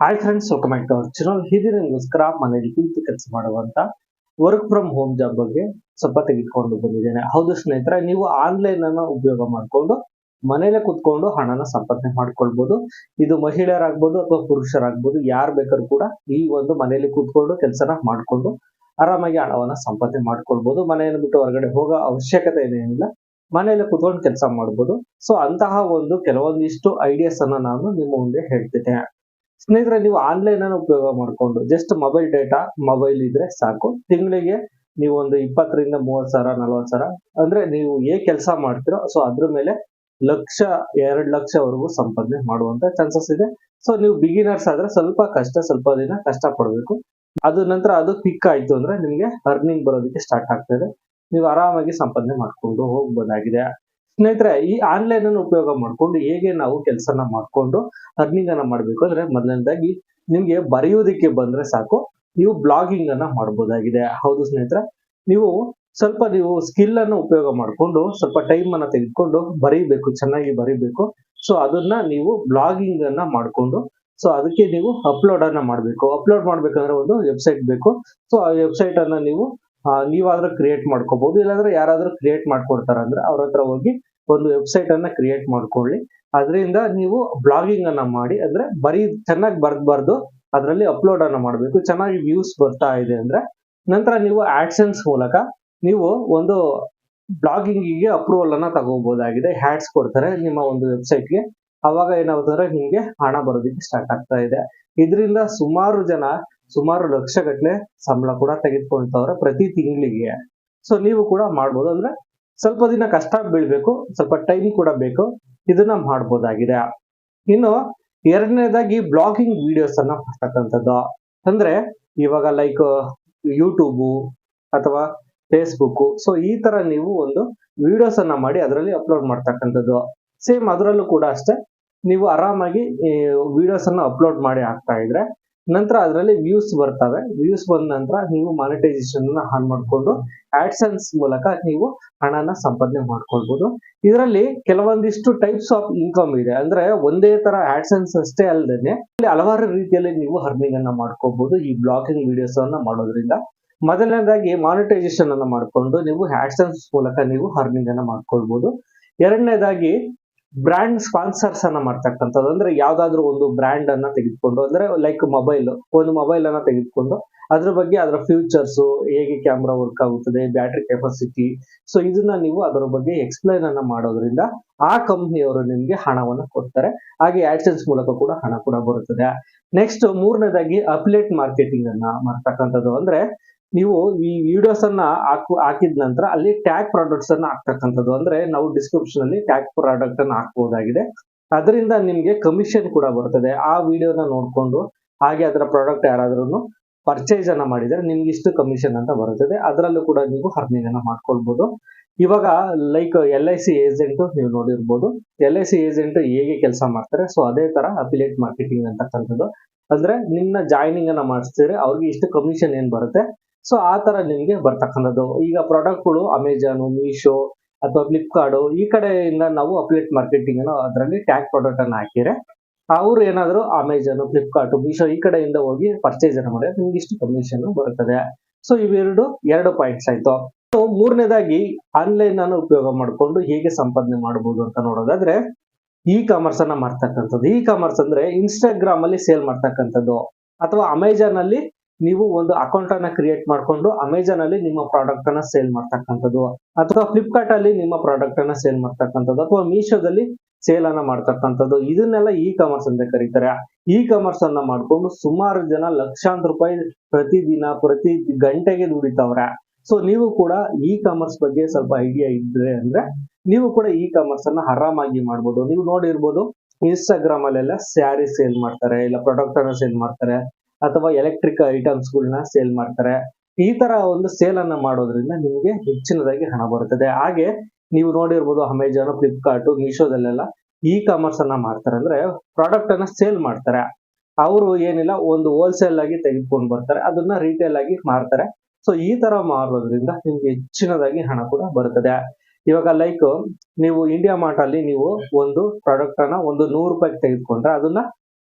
Hi friends, welcome back to our channel. ಇದು ನಿಮಗೋಸ್ಕರ ಮನೇಲಿ ಕುಳಿತು ಕೆಲಸ ಮಾಡುವಂತ ವರ್ಕ್ ಫ್ರಮ್ ಹೋಮ್ ಜಾಬ್ ಬಗ್ಗೆ ಸ್ವಲ್ಪ ತೆಗೆದುಕೊಂಡು ಬಂದಿದ್ದೇನೆ. ಹೌದು ಸ್ನೇಹಿತರೆ, ನೀವು ಆನ್ಲೈನ್ ಅನ್ನು ಉಪಯೋಗ ಮಾಡಿಕೊಂಡು ಮನೇಲೆ ಕುತ್ಕೊಂಡು ಹಣನ ಸಂಪಾದನೆ ಮಾಡ್ಕೊಳ್ಬಹುದು. ಇದು ಮಹಿಳೆಯರಾಗ್ಬೋದು ಅಥವಾ ಪುರುಷರಾಗ್ಬೋದು, ಯಾರು ಬೇಕಾದ್ರೂ ಕೂಡ ಈ ಒಂದು ಮನೆಯಲ್ಲಿ ಕೂತ್ಕೊಂಡು ಕೆಲಸನ ಮಾಡ್ಕೊಂಡು ಆರಾಮಾಗಿ ಹಣವನ್ನ ಸಂಪಾದನೆ ಮಾಡ್ಕೊಳ್ಬಹುದು. ಮನೆಯನ್ನು ಬಿಟ್ಟು ಹೊರಗಡೆ ಹೋಗೋ ಅವಶ್ಯಕತೆ ಏನಿಲ್ಲ, ಮನೆಯಲ್ಲೇ ಕುತ್ಕೊಂಡು ಕೆಲಸ ಮಾಡ್ಬೋದು. ಸೊ ಅಂತಹ ಒಂದು ಕೆಲವೊಂದಿಷ್ಟು ಐಡಿಯಾಸ್ ಅನ್ನ ನಾನು ನಿಮ್ಮ ಮುಂದೆ ಹೇಳ್ತಿದ್ದೆ. ಸ್ನೇಹಿತರೆ, ನೀವು ಆನ್ಲೈನ್ ಅನ್ನು ಉಪಯೋಗ ಮಾಡಿಕೊಂಡು ಜಸ್ಟ್ ಮೊಬೈಲ್ ಡೇಟಾ ಮೊಬೈಲ್ ಇದ್ರೆ ಸಾಕು. ತಿಂಗಳಿಗೆ ನೀವು ಒಂದು 20,000 30,000 40,000 ಅಂದ್ರೆ ನೀವು ಹೇಗೆ ಕೆಲಸ ಮಾಡ್ತೀರೋ ಸೊ ಅದ್ರ ಮೇಲೆ ಲಕ್ಷ 2 ಲಕ್ಷವರೆಗೂ ಸಂಪಾದನೆ ಮಾಡುವಂತ ಚಾನ್ಸಸ್ ಇದೆ. ಸೊ ನೀವು ಬಿಗಿನರ್ಸ್ ಆದ್ರೆ ಸ್ವಲ್ಪ ದಿನ ಕಷ್ಟ ಪಡ್ಬೇಕು. ಅದು ನಂತರ ಅದು ಕ್ವಿಕ್ ಆಯ್ತು ಅಂದ್ರೆ ನಿಮ್ಗೆ ಅರ್ನಿಂಗ್ ಬರೋದಕ್ಕೆ ಸ್ಟಾರ್ಟ್ ಆಗ್ತದೆ. ನೀವು ಆರಾಮಾಗಿ ಸಂಪಾದನೆ ಮಾಡ್ಕೊಂಡು ಹೋಗ್ಬೋದಾಗಿದೆ. ಸ್ನೇಹಿತರೆ, ಈ ಆನ್ಲೈನ್ ಅನ್ನು ಉಪಯೋಗ ಮಾಡ್ಕೊಂಡು ಹೇಗೆ ನಾವು ಕೆಲಸನ ಮಾಡ್ಕೊಂಡು ಅರ್ನಿಂಗ್ ಅನ್ನ ಮಾಡ್ಬೇಕು ಅಂದ್ರೆ, ಮೊದಲನೇದಾಗಿ ನಿಮ್ಗೆ ಬರೆಯೋದಕ್ಕೆ ಬಂದ್ರೆ ಸಾಕು, ನೀವು ಬ್ಲಾಗಿಂಗ್ ಅನ್ನ ಮಾಡಬಹುದಾಗಿದೆ. ಹೌದು ಸ್ನೇಹಿತರೆ, ನೀವು ಸ್ಕಿಲ್ ಅನ್ನು ಉಪಯೋಗ ಮಾಡ್ಕೊಂಡು ಸ್ವಲ್ಪ ಟೈಮ್ ಅನ್ನ ತೆಗೆದುಕೊಂಡು ಬರೀಬೇಕು, ಚೆನ್ನಾಗಿ ಬರೀಬೇಕು. ಸೊ ಅದನ್ನ ನೀವು ಬ್ಲಾಗಿಂಗ್ ಅನ್ನ ಮಾಡ್ಕೊಂಡು ಸೊ ಅದಕ್ಕೆ ನೀವು ಅಪ್ಲೋಡ್ ಅನ್ನ ಮಾಡಬೇಕು. ಅಪ್ಲೋಡ್ ಮಾಡ್ಬೇಕಂದ್ರೆ ಒಂದು ವೆಬ್ಸೈಟ್ ಬೇಕು. ಸೊ ಆ ವೆಬ್ಸೈಟ್ ಅನ್ನ ನೀವಾದ್ರೂ ಕ್ರಿಯೇಟ್ ಮಾಡ್ಕೋಬಹುದು, ಇಲ್ಲಾಂದ್ರೆ ಯಾರಾದ್ರೂ ಕ್ರಿಯೇಟ್ ಮಾಡ್ಕೊಡ್ತಾರ ಅಂದ್ರೆ ಅವ್ರ ಹತ್ರ ಹೋಗಿ ಒಂದು ವೆಬ್ಸೈಟ್ ಅನ್ನ ಕ್ರಿಯೇಟ್ ಮಾಡ್ಕೊಳ್ಳಿ. ಅದರಿಂದ ನೀವು ಬ್ಲಾಗಿಂಗ್ ಅನ್ನ ಮಾಡಿ, ಅಂದ್ರೆ ಚೆನ್ನಾಗಿ ಬರ್ದು ಅದರಲ್ಲಿ ಅಪ್ಲೋಡ್ ಅನ್ನ ಮಾಡಬೇಕು. ಚೆನ್ನಾಗಿ ವ್ಯೂಸ್ ಬರ್ತಾ ಇದೆ ಅಂದ್ರೆ ನಂತರ ನೀವು ಆಡ್ಸೆನ್ಸ್ ಮೂಲಕ ನೀವು ಒಂದು ಬ್ಲಾಗಿಂಗಿಗೆ ಅಪ್ರೂವಲ್ ಅನ್ನ ತಗೋಬಹುದಾಗಿದೆ. ಹ್ಯಾಡ್ಸ್ ಕೊಡ್ತಾರೆ ನಿಮ್ಮ ಒಂದು ವೆಬ್ಸೈಟ್ಗೆ. ಅವಾಗ ಏನಾಗುತ್ತೆ, ನಿಮ್ಗೆ ಹಣ ಬರೋದಕ್ಕೆ ಸ್ಟಾರ್ಟ್ ಆಗ್ತಾ ಇದೆ. ಇದರಿಂದ ಸುಮಾರು ಲಕ್ಷಗಟ್ಟಲೆ ಸಂಬಳ ಕೂಡ ತೆಗೆದುಕೊಳ್ತವ್ರೆ ಪ್ರತಿ ತಿಂಗಳಿಗೆ. ಸೊ ನೀವು ಕೂಡ ಮಾಡ್ಬೋದು. ಅಂದ್ರೆ ಸ್ವಲ್ಪ ದಿನ ಕಷ್ಟ ಬೀಳ್ಬೇಕು, ಸ್ವಲ್ಪ ಟೈಮ್ ಕೂಡ ಬೇಕು, ಇದನ್ನ ಮಾಡ್ಬೋದಾಗಿದೆ. ಇನ್ನು ಎರಡನೇದಾಗಿ ಬ್ಲಾಗಿಂಗ್ ವಿಡಿಯೋಸ್ ಅನ್ನ ಮಾಡ್ತಕ್ಕಂಥದ್ದು. ಅಂದ್ರೆ ಇವಾಗ ಲೈಕ್ ಯೂಟ್ಯೂಬ್ ಅಥವಾ ಫೇಸ್ಬುಕ್, ಸೊ ಈ ತರ ನೀವು ಒಂದು ವಿಡಿಯೋಸ್ ಅನ್ನ ಮಾಡಿ ಅದರಲ್ಲಿ ಅಪ್ಲೋಡ್ ಮಾಡ್ತಕ್ಕಂಥದ್ದು. ಸೇಮ್ ಅದರಲ್ಲೂ ಕೂಡ ಅಷ್ಟೇ, ನೀವು ಆರಾಮಾಗಿ ವಿಡಿಯೋಸ್ ಅನ್ನ ಅಪ್ಲೋಡ್ ಮಾಡಿ ಹಾಕ್ತಾ ಇದ್ರೆ ನಂತರ ಅದರಲ್ಲಿ ವ್ಯೂಸ್ ಬರ್ತವೆ. ವ್ಯೂಸ್ ಬಂದ ನಂತರ ನೀವು ಮಾನಿಟೈಸೇಷನ್ ಆನ್ ಮಾಡ್ಕೊಂಡು ಆಡ್ಸೆನ್ಸ್ ಮೂಲಕ ನೀವು ಹಣನ ಸಂಪಾದನೆ ಮಾಡ್ಕೊಳ್ಬಹುದು. ಇದರಲ್ಲಿ ಕೆಲವೊಂದಿಷ್ಟು ಟೈಪ್ಸ್ ಆಫ್ ಇನ್ಕಮ್ ಇದೆ. ಅಂದ್ರೆ ಒಂದೇ ತರ ಆಡ್ಸೆನ್ಸ್ ಅಷ್ಟೇ ಅಲ್ಲದೇನೆ ಹಲವಾರು ರೀತಿಯಲ್ಲಿ ನೀವು ಅರ್ನಿಂಗ್ ಅನ್ನ ಮಾಡ್ಕೋಬಹುದು ಈ ಬ್ಲಾಗಿಂಗ್ ವಿಡಿಯೋಸ್ ಅನ್ನ ಮಾಡೋದ್ರಿಂದ. ಮೊದಲನೇದಾಗಿ ಮಾನಿಟೈಸೇಷನ್ ಅನ್ನ ಮಾಡ್ಕೊಂಡು ನೀವು ಆಡ್ಸೆನ್ಸ್ ಮೂಲಕ ನೀವು ಅರ್ನಿಂಗ್ ಅನ್ನ ಮಾಡ್ಕೊಳ್ಬಹುದು. ಎರಡನೇದಾಗಿ ಬ್ರ್ಯಾಂಡ್ ಸ್ಪಾನ್ಸರ್ಸ್ ಅನ್ನ ಮಾಡ್ತಕ್ಕಂಥದ್ದು. ಅಂದ್ರೆ ಯಾವ್ದಾದ್ರು ಒಂದು ಬ್ರ್ಯಾಂಡ್ ಅನ್ನ ತೆಗೆದುಕೊಂಡು, ಅಂದ್ರೆ ಲೈಕ್ ಒಂದು ಮೊಬೈಲ್ ಅನ್ನ ತೆಗೆದುಕೊಂಡು ಅದ್ರ ಬಗ್ಗೆ ಅದರ ಫ್ಯೂಚರ್ಸ್, ಹೇಗೆ ಕ್ಯಾಮ್ರಾ ವರ್ಕ್ ಆಗುತ್ತದೆ, ಬ್ಯಾಟ್ರಿ ಕೆಪಾಸಿಟಿ, ಸೊ ಇದನ್ನ ನೀವು ಅದರ ಬಗ್ಗೆ ಎಕ್ಸ್ಪ್ಲೈನ್ ಅನ್ನ ಮಾಡೋದ್ರಿಂದ ಆ ಕಂಪ್ನಿಯವರು ನಿಮ್ಗೆ ಹಣವನ್ನು ಕೊಡ್ತಾರೆ. ಹಾಗೆ ಆಡ್ಸೆನ್ಸ್ ಮೂಲಕ ಕೂಡ ಹಣ ಕೂಡ ಬರುತ್ತದೆ. ನೆಕ್ಸ್ಟ್ ಮೂರನೇದಾಗಿ ಅಫಿಲಿಯೇಟ್ ಮಾರ್ಕೆಟಿಂಗ್ ಅನ್ನ ಮಾಡ್ತಕ್ಕಂಥದ್ದು. ಅಂದ್ರೆ ನೀವು ಈ ವಿಡಿಯೋಸ್ ಅನ್ನ ಹಾಕಿದ ನಂತರ ಅಲ್ಲಿ ಟ್ಯಾಗ್ ಪ್ರಾಡಕ್ಟ್ಸ್ ಅನ್ನ ಹಾಕ್ತಕ್ಕಂಥದ್ದು. ಅಂದ್ರೆ ನಾವು ಡಿಸ್ಕ್ರಿಪ್ಷನ್ ಅಲ್ಲಿ ಟ್ಯಾಗ್ ಪ್ರಾಡಕ್ಟ್ ಅನ್ನ ಹಾಕಬಹುದಾಗಿದೆ. ಅದರಿಂದ ನಿಮ್ಗೆ ಕಮಿಷನ್ ಕೂಡ ಬರ್ತದೆ. ಆ ವಿಡಿಯೋನ ನೋಡ್ಕೊಂಡು ಹಾಗೆ ಅದರ ಪ್ರಾಡಕ್ಟ್ ಯಾರಾದ್ರೂ ಪರ್ಚೇಸ್ ಅನ್ನ ಮಾಡಿದ್ರೆ ನಿಮ್ಗೆ ಇಷ್ಟು ಕಮಿಷನ್ ಅಂತ ಬರುತ್ತದೆ. ಅದರಲ್ಲೂ ಕೂಡ ನೀವು ಅರ್ನಿಂಗ್ ಅನ್ನ ಮಾಡ್ಕೊಳ್ಬಹುದು. ಇವಾಗ ಲೈಕ್ LIC ಏಜೆಂಟ್ ನೀವು ನೋಡಿರ್ಬೋದು. LIC ಏಜೆಂಟ್ ಹೇಗೆ ಕೆಲಸ ಮಾಡ್ತಾರೆ, ಸೊ ಅದೇ ತರ ಅಫಿಲಿಯೇಟ್ ಮಾರ್ಕೆಟಿಂಗ್ ಅಂತಕ್ಕಂಥದ್ದು. ಅಂದ್ರೆ ನಿಮ್ನ ಜಾಯ್ನಿಂಗ್ ಅನ್ನ ಮಾಡಿಸ್ತೀರಿ, ಅವ್ರಿಗೆ ಇಷ್ಟು ಕಮಿಷನ್ ಏನ್ ಬರುತ್ತೆ, ಸೊ ಆ ತರ ನಿಮ್ಗೆ ಬರ್ತಕ್ಕಂಥದ್ದು. ಈಗ ಪ್ರಾಡಕ್ಟ್ಗಳು ಅಮೆಜಾನ್, ಮೀಶೋ ಅಥವಾ ಫ್ಲಿಪ್ಕಾರ್ಟ್ ಈ ಕಡೆಯಿಂದ ನಾವು ಅಫಿಲಿಯೇಟ್ ಮಾರ್ಕೆಟಿಂಗ್ ಅನ್ನು ಅದರಲ್ಲಿ ಟ್ಯಾಗ್ ಪ್ರಾಡಕ್ಟ್ ಅನ್ನ ಹಾಕಿದ್ರೆ ಅವ್ರು ಏನಾದ್ರು ಅಮೆಜಾನ್, ಫ್ಲಿಪ್ಕಾರ್ಟ್, ಮೀಶೋ ಈ ಕಡೆಯಿಂದ ಹೋಗಿ ಪರ್ಚೇಸ್ ಅನ್ನ ಮಾಡಿದ್ರೆ ನಿಮ್ಗೆ ಇಷ್ಟು ಕಮಿಷನ್ ಬರುತ್ತದೆ. ಸೊ ಎರಡು ಪಾಯಿಂಟ್ಸ್ ಆಯ್ತು. ಮೂರನೇದಾಗಿ ಆನ್ಲೈನ್ ಅನ್ನು ಉಪಯೋಗ ಮಾಡಿಕೊಂಡು ಹೇಗೆ ಸಂಪಾದನೆ ಮಾಡಬಹುದು ಅಂತ ನೋಡೋದಾದ್ರೆ, ಇ ಕಾಮರ್ಸ್ ಅನ್ನ ಮಾಡ್ತಕ್ಕಂಥದ್ದು. ಇ ಕಾಮರ್ಸ್ ಅಂದ್ರೆ ಇನ್ಸ್ಟಾಗ್ರಾಮ್ ಅಲ್ಲಿ ಸೇಲ್ ಮಾಡ್ತಕ್ಕಂಥದ್ದು, ಅಥವಾ ಅಮೆಜಾನ್ ಅಲ್ಲಿ ನೀವು ಒಂದು ಅಕೌಂಟ್ ಅನ್ನ ಕ್ರಿಯೇಟ್ ಮಾಡ್ಕೊಂಡು ಅಮೆಜಾನ್ ಅಲ್ಲಿ ನಿಮ್ಮ ಪ್ರಾಡಕ್ಟ್ ಅನ್ನ ಸೇಲ್ ಮಾಡ್ತಕ್ಕಂಥದ್ದು, ಅಥವಾ ಫ್ಲಿಪ್ಕಾರ್ಟ್ ಅಲ್ಲಿ ನಿಮ್ಮ ಪ್ರಾಡಕ್ಟ್ ಅನ್ನ ಸೇಲ್ ಮಾಡ್ತಕ್ಕಂಥದ್ದು, ಅಥವಾ ಮೀಶೋದಲ್ಲಿ ಸೇಲ್ ಅನ್ನ ಮಾಡ್ತಕ್ಕಂಥದ್ದು. ಇದನ್ನೆಲ್ಲ ಇ ಕಾಮರ್ಸ್ ಅಂತ ಕರೀತಾರೆ. ಇ ಕಾಮರ್ಸ್ ಅನ್ನ ಮಾಡ್ಕೊಂಡು ಸುಮಾರು ಜನ ಲಕ್ಷಾಂತರ ರೂಪಾಯಿ ಪ್ರತಿ ಗಂಟೆಗೆ ದುಡಿತಾವ್ರೆ. ಸೊ ನೀವು ಕೂಡ ಇ ಕಾಮರ್ಸ್ ಬಗ್ಗೆ ಸ್ವಲ್ಪ ಐಡಿಯಾ ಇದ್ರೆ ಅಂದ್ರೆ ನೀವು ಕೂಡ ಇ ಕಾಮರ್ಸ್ ಅನ್ನ ಆರಾಮಾಗಿ ಮಾಡ್ಬೋದು. ನೀವು ನೋಡಿರ್ಬೋದು, ಇನ್ಸ್ಟಾಗ್ರಾಮ್ ಅಲ್ಲೆಲ್ಲ ಸ್ಯಾರಿ ಸೇಲ್ ಮಾಡ್ತಾರೆ, ಇಲ್ಲ ಪ್ರಾಡಕ್ಟ್ ಅನ್ನ ಸೇಲ್ ಮಾಡ್ತಾರೆ, ಅಥವಾ ಎಲೆಕ್ಟ್ರಿಕ್ ಐಟಮ್ಸ್ ಗಳನ್ನ ಸೇಲ್ ಮಾಡ್ತಾರೆ. ಈ ತರ ಒಂದು ಸೇಲ್ ಅನ್ನ ಮಾಡೋದ್ರಿಂದ ನಿಮಗೆ ಹೆಚ್ಚಿನದಾಗಿ ಹಣ ಬರುತ್ತದೆ. ಹಾಗೆ ನೀವು ನೋಡಿರ್ಬೋದು, ಅಮೆಜಾನ್, ಫ್ಲಿಪ್ಕಾರ್ಟ್, ಮೀಶೋದಲ್ಲೆಲ್ಲ ಇ ಕಾಮರ್ಸ್ ಅನ್ನ ಮಾಡ್ತಾರೆ. ಅಂದ್ರೆ ಪ್ರಾಡಕ್ಟ್ ಅನ್ನ ಸೇಲ್ ಮಾಡ್ತಾರೆ. ಅವರು ಏನಿಲ್ಲ, ಒಂದು ಹೋಲ್ಸೇಲ್ ಆಗಿ ತೆಗೆದುಕೊಂಡು ಬರ್ತಾರೆ, ಅದನ್ನ ರಿಟೇಲ್ ಆಗಿ ಮಾರ್ತಾರೆ. ಸೊ ಈ ತರ ಮಾರೋದ್ರಿಂದ ನಿಮ್ಗೆ ಹೆಚ್ಚಿನದಾಗಿ ಹಣ ಕೂಡ ಬರುತ್ತದೆ. ಇವಾಗ ಲೈಕ್ ನೀವು ಇಂಡಿಯಾ ಮಾರ್ಟ್ ಅಲ್ಲಿ ನೀವು ಒಂದು ಪ್ರಾಡಕ್ಟ್ ಅನ್ನ ಒಂದು 100 ರೂಪಾಯಿಗೆ ತೆಗೆದುಕೊಂಡ್ರೆ ಅದನ್ನ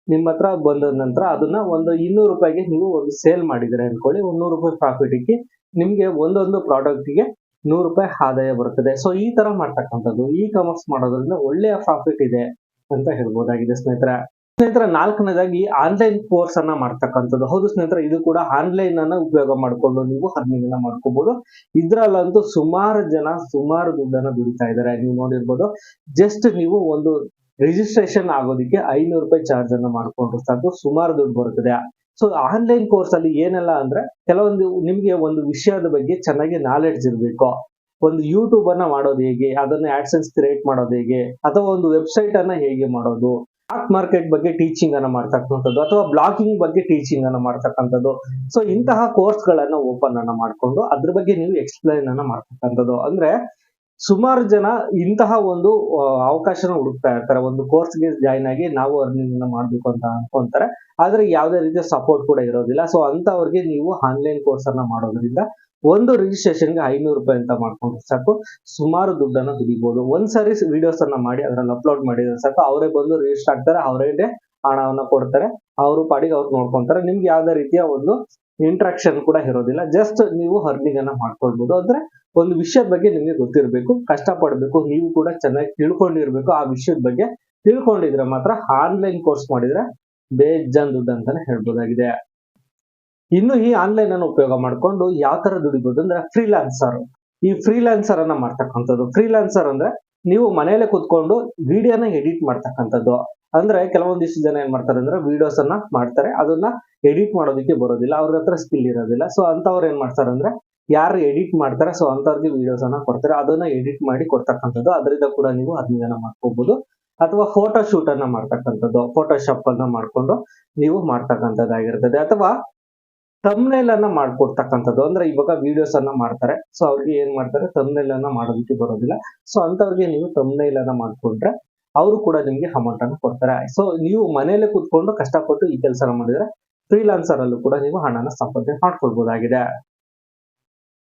ನಿಮ್ಮ ಹತ್ರ ಬಂದ ನಂತರ ಅದನ್ನ ಒಂದು 200 ರೂಪಾಯಿಗೆ ನೀವು ಒಂದು ಸೇಲ್ ಮಾಡಿದ್ರೆ ಅನ್ಕೊಳ್ಳಿ, ಒಂದು 100 ರೂಪಾಯಿ ಪ್ರಾಫಿಟ್ಗೆ ನಿಮ್ಗೆ ಒಂದೊಂದು ಪ್ರಾಡಕ್ಟ್ಗೆ 100 ರೂಪಾಯಿ ಆದಾಯ ಬರುತ್ತದೆ. ಸೊ ಈ ತರ ಮಾಡ್ತಕ್ಕಂಥದ್ದು ಇ ಕಾಮರ್ಸ್ ಮಾಡೋದ್ರಿಂದ ಒಳ್ಳೆಯ ಪ್ರಾಫಿಟ್ ಇದೆ ಅಂತ ಹೇಳ್ಬೋದಾಗಿದೆ ಸ್ನೇಹಿತರೆ. ಸ್ನೇಹಿತರೆ, ನಾಲ್ಕನೇದಾಗಿ ಆನ್ಲೈನ್ ಕೋರ್ಸ್ ಅನ್ನ ಮಾಡ್ತಕ್ಕಂಥದ್ದು. ಹೌದು ಸ್ನೇಹಿತರೆ, ಇದು ಕೂಡ ಆನ್ಲೈನ್ ಅನ್ನ ಉಪಯೋಗ ಮಾಡ್ಕೊಂಡು ನೀವು ಅರ್ನಿಂಗ್ ಅನ್ನ ಮಾಡ್ಕೋಬಹುದು. ಇದ್ರಲ್ಲಂತೂ ಸುಮಾರು ಜನ ಸುಮಾರು ದುಡ್ಡನ್ನ ದುಡಿತಾ ಇದ್ದಾರೆ. ನೀವು ನೋಡಿರ್ಬೋದು, ಜಸ್ಟ್ ನೀವು ಒಂದು ರಿಜಿಸ್ಟ್ರೇಷನ್ ಆಗೋದಕ್ಕೆ 500 ರೂಪಾಯಿ ಚಾರ್ಜ್ ಅನ್ನ ಮಾಡ್ಕೊಂಡ್ರು ಸಾಕು, ಸುಮಾರು ದುಡ್ಡು ಬರುತ್ತದೆ. ಸೊ ಆನ್ಲೈನ್ ಕೋರ್ಸ್ ಅಲ್ಲಿ ಏನೆಲ್ಲ ಅಂದ್ರೆ, ಕೆಲವೊಂದು ನಿಮ್ಗೆ ಒಂದು ವಿಷಯದ ಬಗ್ಗೆ ಚೆನ್ನಾಗಿ ನಾಲೆಡ್ಜ್ ಇರಬೇಕು. ಒಂದು ಯೂಟ್ಯೂಬ್ ಅನ್ನ ಮಾಡೋದು ಹೇಗೆ, ಅದನ್ನ ಆಡ್ಸೆನ್ಸ್ ಕ್ರಿಯೇಟ್ ಮಾಡೋದು ಹೇಗೆ, ಅಥವಾ ಒಂದು ವೆಬ್ಸೈಟ್ ಅನ್ನ ಹೇಗೆ ಮಾಡೋದು, ಸ್ಟಾಕ್ ಮಾರ್ಕೆಟ್ ಬಗ್ಗೆ ಟೀಚಿಂಗ್ ಅನ್ನ ಮಾಡ್ತಕ್ಕಂಥದ್ದು, ಅಥವಾ ಬ್ಲಾಗಿಂಗ್ ಬಗ್ಗೆ ಟೀಚಿಂಗ್ ಅನ್ನ ಮಾಡ್ತಕ್ಕಂಥದ್ದು. ಸೊ ಇಂತಹ ಕೋರ್ಸ್ ಗಳನ್ನ ಓಪನ್ ಅನ್ನ ಮಾಡ್ಕೊಂಡು ಅದ್ರ ಬಗ್ಗೆ ನೀವು ಎಕ್ಸ್ಪ್ಲೈನ್ ಅನ್ನ ಮಾಡ್ತಕ್ಕಂಥದ್ದು. ಅಂದ್ರೆ ಸುಮಾರು ಜನ ಇಂತಹ ಒಂದು ಅವಕಾಶನ ಹುಡುಕ್ತಾ ಇರ್ತಾರೆ. ಒಂದು ಕೋರ್ಸ್ಗೆ ಜಾಯ್ನ್ ಆಗಿ ನಾವು ಅರ್ನಿಂಗ್ ಅನ್ನ ಮಾಡ್ಬೇಕು ಅಂತ ಅನ್ಕೊಂತಾರೆ, ಆದ್ರೆ ಯಾವುದೇ ರೀತಿಯ ಸಪೋರ್ಟ್ ಕೂಡ ಇರೋದಿಲ್ಲ. ಸೊ ಅಂತವ್ರಿಗೆ ನೀವು ಆನ್ಲೈನ್ ಕೋರ್ಸ್ ಅನ್ನ ಮಾಡೋದ್ರಿಂದ ಒಂದು ರಿಜಿಸ್ಟ್ರೇಷನ್ಗೆ 500 ರೂಪಾಯಿ ಅಂತ ಮಾಡ್ಕೊಂಡ್ರೆ ಸಾಕು, ಸುಮಾರು ದುಡ್ಡನ್ನ ದುಡಿಬಹುದು. ಒಂದ್ಸರಿ ವಿಡಿಯೋಸ್ ಅನ್ನ ಮಾಡಿ ಅದ್ರಲ್ಲಿ ಅಪ್ಲೋಡ್ ಮಾಡಿದ್ರೆ ಸಾಕು, ಅವರೇ ಬಂದು ರಿಜಿಸ್ಟರ್ ಆಗ್ತಾರೆ, ಅವರೇ ಹಣವನ್ನ ಕೊಡ್ತಾರೆ, ಅವರು ಪಾಡಿಗೆ ಅವ್ರು ನೋಡ್ಕೊಂತಾರೆ. ನಿಮ್ಗೆ ಯಾವ್ದೇ ರೀತಿಯ ಒಂದು ಇಂಟ್ರಾಕ್ಷನ್ ಕೂಡ ಇರೋದಿಲ್ಲ. ಜಸ್ಟ್ ನೀವು ಅರ್ನಿಂಗ್ ಅನ್ನ ಮಾಡ್ಕೊಳ್ಬಹುದು. ಅಂದ್ರೆ ಒಂದು ವಿಷಯದ ಬಗ್ಗೆ ನಿಮ್ಗೆ ಗೊತ್ತಿರಬೇಕು, ಕಷ್ಟಪಡ್ಬೇಕು, ನೀವು ಕೂಡ ಚೆನ್ನಾಗಿ ತಿಳ್ಕೊಂಡಿರ್ಬೇಕು. ಆ ವಿಷಯದ ಬಗ್ಗೆ ತಿಳ್ಕೊಂಡಿದ್ರೆ ಮಾತ್ರ ಆನ್ಲೈನ್ ಕೋರ್ಸ್ ಮಾಡಿದ್ರೆ ಬೇಜಾನ್ ದುಡ್ಡು ಅಂತಾನೆ ಹೇಳ್ಬೋದಾಗಿದೆ. ಇನ್ನು ಈ ಆನ್ಲೈನ್ ಅನ್ನು ಉಪಯೋಗ ಮಾಡ್ಕೊಂಡು ಯಾವ ತರ ದುಡಿಬಹುದು ಅಂದ್ರೆ, ಫ್ರೀಲಾನ್ಸರ್. ಈ ಫ್ರೀಲಾನ್ಸರ್ ಅನ್ನ ಮಾಡ್ತಕ್ಕಂಥದ್ದು. ಫ್ರೀಲಾನ್ಸರ್ ಅಂದ್ರೆ ನೀವು ಮನೆಯಲ್ಲೇ ಕುತ್ಕೊಂಡು ವಿಡಿಯೋನ ಎಡಿಟ್ ಮಾಡ್ತಕ್ಕಂಥದ್ದು. ಅಂದ್ರೆ ಕೆಲವೊಂದಿಷ್ಟು ಜನ ಏನ್ ಮಾಡ್ತಾರೆ ಅಂದ್ರೆ, ವಿಡಿಯೋಸ್ ಅನ್ನ ಮಾಡ್ತಾರೆ, ಅದನ್ನ ಎಡಿಟ್ ಮಾಡೋದಕ್ಕೆ ಬರೋದಿಲ್ಲ, ಅವ್ರ ಹತ್ರ ಸ್ಕಿಲ್ ಇರೋದಿಲ್ಲ. ಸೊ ಅಂತವ್ರು ಏನ್ ಮಾಡ್ತಾರೆ ಅಂದ್ರೆ, ಯಾರು ಎಡಿಟ್ ಮಾಡ್ತಾರೆ ಸೊ ಅಂತವ್ರಿಗೆ ವಿಡಿಯೋಸ್ ಅನ್ನ ಕೊಡ್ತಾರೆ, ಅದನ್ನ ಎಡಿಟ್ ಮಾಡಿ ಕೊಡ್ತಕ್ಕಂಥದ್ದು. ಅದರಿಂದ ಕೂಡ ನೀವು ಅರ್ನಿಂಗ್ ಮಾಡ್ಕೋಬಹುದು. ಅಥವಾ ಫೋಟೋ ಶೂಟ್ ಅನ್ನ ಮಾಡ್ತಕ್ಕಂಥದ್ದು, ಫೋಟೋಶಾಪ್ ಅನ್ನ ಮಾಡ್ಕೊಂಡು ನೀವು ಮಾಡ್ತಕ್ಕಂಥದ್ದಾಗಿರ್ತದೆ. ಅಥವಾ ಥಂಬ್ನೇಲ್ ಅನ್ನ ಮಾಡ್ಕೊಡ್ತಕ್ಕಂಥದ್ದು. ಅಂದ್ರೆ ಇವಾಗ ವಿಡಿಯೋಸ್ ಅನ್ನ ಮಾಡ್ತಾರೆ, ಸೊ ಅವ್ರಿಗೆ ಏನ್ ಮಾಡ್ತಾರೆ, ಥಂಬ್ನೇಲ್ ಅನ್ನ ಮಾಡೋದಕ್ಕೆ ಬರೋದಿಲ್ಲ. ಸೊ ಅಂತವ್ರಿಗೆ ನೀವು ಥಂಬ್ನೇಲ್ ಅನ್ನ ಮಾಡ್ಕೊಂಡ್ರೆ ಅವರು ಕೂಡ ನಿಮ್ಗೆ ಅಮೌಂಟ್ ಅನ್ನ ಕೊಡ್ತಾರೆ. ಸೊ ನೀವು ಮನೆಯಲ್ಲೇ ಕೂತ್ಕೊಂಡು ಕಷ್ಟಪಟ್ಟು ಈ ಕೆಲಸ ಮಾಡಿದ್ರೆ ಫ್ರೀಲಾನ್ಸರ್ ಅಲ್ಲೂ ಕೂಡ ನೀವು ಹಣನ ಸಂಪಾದನೆ ಮಾಡ್ಕೊಳ್ಬಹುದಾಗಿದೆ.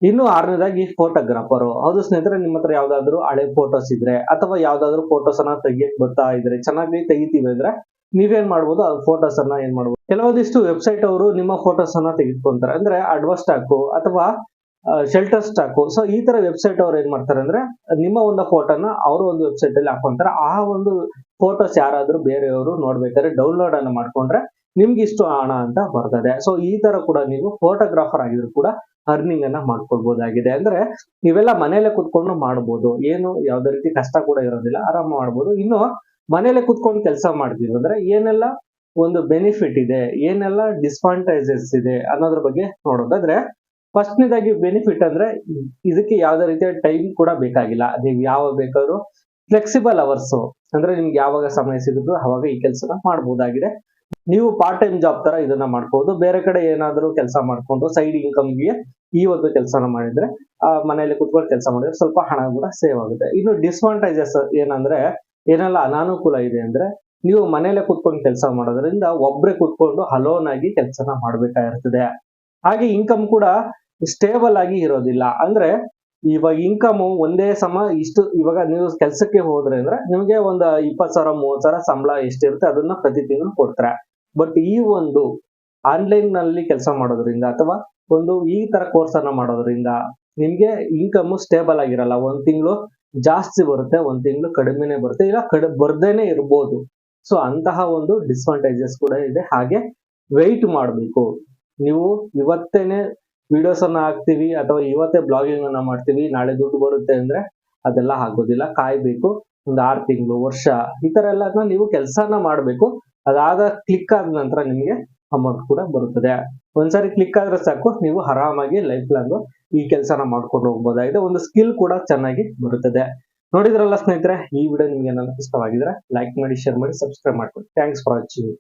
ಇನ್ನು ಆರನೇದಾಗಿ ಫೋಟೋಗ್ರಾಫರ್. ಹೌದು ಸ್ನೇಹಿತರೆ, ನಿಮ್ಮ ಹತ್ರ ಯಾವ್ದಾದ್ರು ಹಳೆ ಫೋಟೋಸ್ ಇದ್ರೆ, ಅಥವಾ ಯಾವ್ದಾದ್ರು ಫೋಟೋಸ್ ಅನ್ನ ತೆಗಿಯಕ್ ಬರ್ತಾ ಇದ್ರೆ, ಚೆನ್ನಾಗಿ ತೆಗಿತೀವಿ ಅಂದ್ರೆ ನೀವೇನ್ ಮಾಡ್ಬೋದು, ಆ ಫೋಟೋಸ್ ಅನ್ನ ಏನ್ ಮಾಡ್ಬೋದು, ಕೆಲವೊಂದಿಷ್ಟು ವೆಬ್ಸೈಟ್ ಅವರು ನಿಮ್ಮ ಫೋಟೋಸ್ ಅನ್ನ ತೆಗೆದುಕೊಂತಾರೆ. ಅಂದ್ರೆ ಅಡ್ವಾನ್ಸ್ ಸ್ಟಾಕು ಅಥವಾ ಶೆಲ್ಟರ್ ಸ್ಟಾಕು. ಸೊ ಈ ತರ ವೆಬ್ಸೈಟ್ ಅವ್ರು ಏನ್ ಮಾಡ್ತಾರೆ ಅಂದ್ರೆ, ನಿಮ್ಮ ಒಂದು ಫೋಟೋನ ಅವರು ಒಂದು ವೆಬ್ಸೈಟ್ ಅಲ್ಲಿ ಹಾಕೊಂತಾರೆ. ಆ ಒಂದು ಫೋಟೋಸ್ ಯಾರಾದ್ರೂ ಬೇರೆಯವರು ನೋಡ್ಬೇಕಾದ್ರೆ ಡೌನ್ಲೋಡ್ ಅನ್ನ ಮಾಡ್ಕೊಂಡ್ರೆ ನಿಮ್ಗೆ ಇಷ್ಟು ಹಣ ಅಂತ ಬರ್ತದೆ. ಸೊ ಈ ತರ ಕೂಡ ನೀವು ಫೋಟೋಗ್ರಾಫರ್ ಆಗಿದ್ರು ಕೂಡ ಅರ್ನಿಂಗ್ ಅನ್ನ ಮಾಡ್ಕೊಳ್ಬಹುದಾಗಿದೆ. ಅಂದ್ರೆ ನೀವೆಲ್ಲ ಮನೇಲೆ ಕುತ್ಕೊಂಡು ಮಾಡ್ಬೋದು, ಏನು ಯಾವ್ದೇ ರೀತಿ ಕಷ್ಟ ಕೂಡ ಇರೋದಿಲ್ಲ, ಆರಾಮ ಮಾಡ್ಬೋದು. ಇನ್ನು ಮನೇಲೆ ಕುತ್ಕೊಂಡು ಕೆಲಸ ಮಾಡ್ತೀವಿ ಅಂದ್ರೆ ಏನೆಲ್ಲ ಒಂದು ಬೆನಿಫಿಟ್ ಇದೆ, ಏನೆಲ್ಲ ಡಿಸ್ಅಡ್ವಾಂಟೇಜಸ್ ಇದೆ ಅನ್ನೋದ್ರ ಬಗ್ಗೆ ನೋಡೋದಾದ್ರೆ, ಫಸ್ಟ್ನೇದಾಗಿ ಬೆನಿಫಿಟ್ ಅಂದ್ರೆ ಇದಕ್ಕೆ ಯಾವ್ದೇ ರೀತಿಯ ಟೈಮ್ ಕೂಡ ಬೇಕಾಗಿಲ್ಲ. ನೀವು ಯಾವಾಗ ಬೇಕಾದ್ರೂ ಫ್ಲೆಕ್ಸಿಬಲ್ ಅವರ್ಸ್, ಅಂದ್ರೆ ನಿಮ್ಗೆ ಯಾವಾಗ ಸಮಯ ಸಿಗುತ್ತೋ ಅವಾಗ ಈ ಕೆಲಸನ ಮಾಡಬಹುದಾಗಿದೆ. ನೀವು ಪಾರ್ಟ್ ಟೈಮ್ ಜಾಬ್ ತರ ಇದನ್ನ ಮಾಡ್ಬೋದು. ಬೇರೆ ಕಡೆ ಏನಾದ್ರು ಕೆಲಸ ಮಾಡ್ಕೊಂಡು ಸೈಡ್ ಇನ್ಕಮ್ಗೆ ಈ ಒಂದು ಕೆಲಸನ ಮಾಡಿದ್ರೆ, ಮನೆಯಲ್ಲಿ ಕುತ್ಕೊಂಡು ಕೆಲಸ ಮಾಡಿದ್ರೆ ಸ್ವಲ್ಪ ಹಣ ಕೂಡ ಸೇವ್ ಆಗುತ್ತೆ. ಇನ್ನು ಡಿಸ್ಅಡ್ವಾಂಟೇಜಸ್ ಏನಂದ್ರೆ, ಏನೆಲ್ಲ ಅನಾನುಕೂಲ ಇದೆ ಅಂದ್ರೆ, ನೀವು ಮನೇಲೆ ಕುತ್ಕೊಂಡು ಕೆಲಸ ಮಾಡೋದ್ರಿಂದ ಒಬ್ರೆ ಕುತ್ಕೊಂಡು ಅಲೋನ್ ಆಗಿ ಕೆಲಸನ ಮಾಡ್ಬೇಕಾಗಿರ್ತದೆ. ಹಾಗೆ ಇನ್ಕಮ್ ಕೂಡ ಸ್ಟೇಬಲ್ ಆಗಿ ಇರೋದಿಲ್ಲ. ಅಂದ್ರೆ ಇವಾಗ ಇನ್ಕಮ್ ಒಂದೇ ಸಮ ಇಷ್ಟು, ಇವಾಗ ನೀವು ಕೆಲಸಕ್ಕೆ ಹೋದ್ರೆ ಅಂದ್ರೆ ನಿಮ್ಗೆ ಒಂದು 20,000 30,000 ಸಂಬಳ ಎಷ್ಟಿರುತ್ತೆ ಅದನ್ನ ಪ್ರತಿ ತಿಂಗಳು ಕೊಡ್ತಾರೆ. ಬಟ್ ಈ ಒಂದು ಆನ್ಲೈನ್ ನಲ್ಲಿ ಕೆಲಸ ಮಾಡೋದ್ರಿಂದ, ಅಥವಾ ಒಂದು ಈ ತರ ಕೋರ್ಸ್ ಅನ್ನ ಮಾಡೋದ್ರಿಂದ ನಿಮ್ಗೆ ಇನ್ಕಮ್ ಸ್ಟೇಬಲ್ ಆಗಿರಲ್ಲ. ಒಂದ್ ತಿಂಗಳು ಜಾಸ್ತಿ ಬರುತ್ತೆ, ಒಂದ್ ತಿಂಗಳು ಕಡಿಮೆನೆ ಬರುತ್ತೆ, ಇಲ್ಲ ಬರ್ದೇನೆ ಇರ್ಬೋದು. ಸೊ ಅಂತಹ ಒಂದು ಡಿಸ್ಅಡ್ವಾಂಟೇಜಸ್ ಕೂಡ ಇದೆ. ಹಾಗೆ ವೆಯ್ಟ್ ಮಾಡ್ಬೇಕು. ನೀವು ಇವತ್ತೇನೆ ವಿಡಿಯೋಸ್ ಅನ್ನ ಹಾಕ್ತಿವಿ ಅಥವಾ ಇವತ್ತೇ ಬ್ಲಾಗಿಂಗ್ ಅನ್ನ ಮಾಡ್ತೀವಿ, ನಾಳೆ ದುಡ್ಡು ಬರುತ್ತೆ ಅಂದ್ರೆ ಅದೆಲ್ಲ ಆಗೋದಿಲ್ಲ. ಕಾಯ್ಬೇಕು, ಒಂದು 6 ತಿಂಗಳು, ವರ್ಷ, ಈ ತರ ಎಲ್ಲ ನೀವು ಕೆಲಸನ ಮಾಡ್ಬೇಕು. ಅದಾದ ಕ್ಲಿಕ್ ಆದ ನಂತರ ನಿಮ್ಗೆ ಅಮೌಂಟ್ ಕೂಡ ಬರುತ್ತದೆ. ಒಂದ್ಸರಿ ಕ್ಲಿಕ್ ಆದ್ರೆ ಸಾಕು, ನೀವು ಆರಾಮಾಗಿ ಲೈಫ್ ಲಾಂಗ್ ಈ ಕೆಲಸನ ಮಾಡ್ಕೊಂಡು ಹೋಗ್ಬೋದಾಗಿದೆ. ಒಂದು ಸ್ಕಿಲ್ ಕೂಡ ಚೆನ್ನಾಗಿ ಬರುತ್ತದೆ. ನೋಡಿದ್ರಲ್ಲ ಸ್ನೇಹಿತರೆ, ಈ ವಿಡಿಯೋ ನಿಮ್ಗೆ ಏನಾದ್ರು ಇಷ್ಟವಾಗಿದ್ರೆ ಲೈಕ್ ಮಾಡಿ, ಶೇರ್ ಮಾಡಿ, ಸಬ್ಸ್ಕ್ರೈಬ್ ಮಾಡ್ಕೊಳ್ಳಿ. Thanks for watching.